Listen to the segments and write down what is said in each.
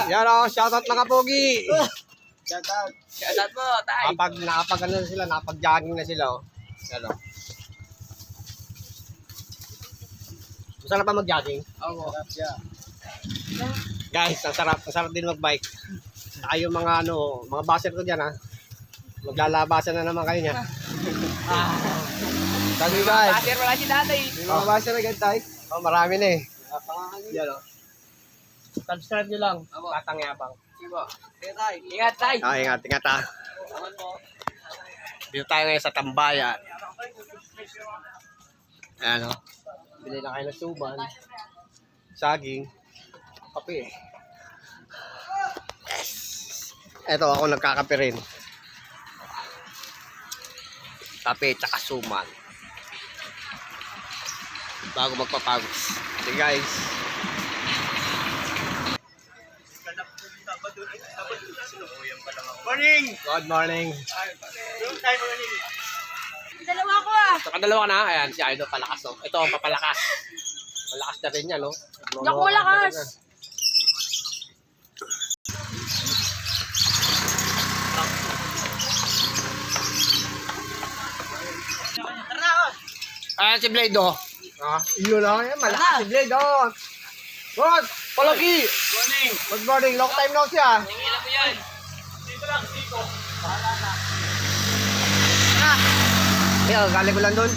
Yan o, shoutout mga pogi. Shoutout. Shoutout po, tay. Nakapag ano na sila, nakapag-jogging na sila o. Yan o. Masarap pa mag-jogging? Oo. Sarap siya. Guys, ang sarap din mag-bike. Tayo mga ano, mga baser ko dyan ha. Maglalabasan na naman kayo niya. Thank you guys. Pasir wala si tatay. May mga baser agad tayo. Oh, marami na eh. Yan o. Subscribe nyo lang. Tatang-yapang. Sige po. Sige tay. Ingat tay. Ingat ha. Dito tayo ngayon sa Tambayan. Ayan o. Bili na kayo ng suban. Saging. Kape eh. Yes. Eto ako nagkakape rin. Kape tsaka suman. Bago magpapagos. Okay guys. Morning! Good morning. Dalawa ko ah. So kadalawa ka na. Ayan si Idol palakas o. Ito ang papalakas. Malakas na rin yan no. Hindi ako malakas. Ayan si Blade o. Yun lang yan. Malakas si Blade o. Good. Palagi. Morning! Good morning. Long time no siya. Tingnan mo yan. Dito lang, dito. Ayan, galing ko lang doon.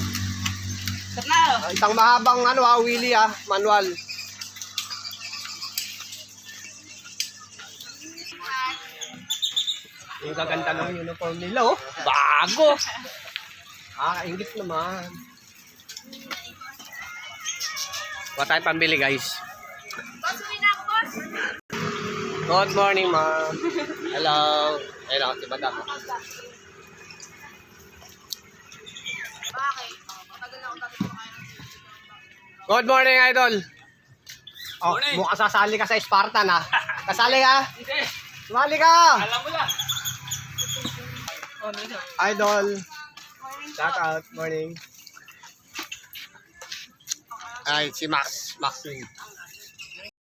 Sarap na. Isang mahabang ano wheelie manual. Yung gaganda ng uniform nila oh. Bago. Ingit naman. Wala tayong pambili guys. Boss, uwi na ako, boss. Good morning ma'am. Hello. Ayun ako si madam. Bakit? Matagal na akong dati kumakain ng Good morning idol. Oh, Morning. mukhang sasali ka sa Spartan ha. Kasali ka? Hindi. Sumali ka. Alam mo lang. Oh, nandito. Idol. Shout out. Morning. Ay, si Max. Max Wing.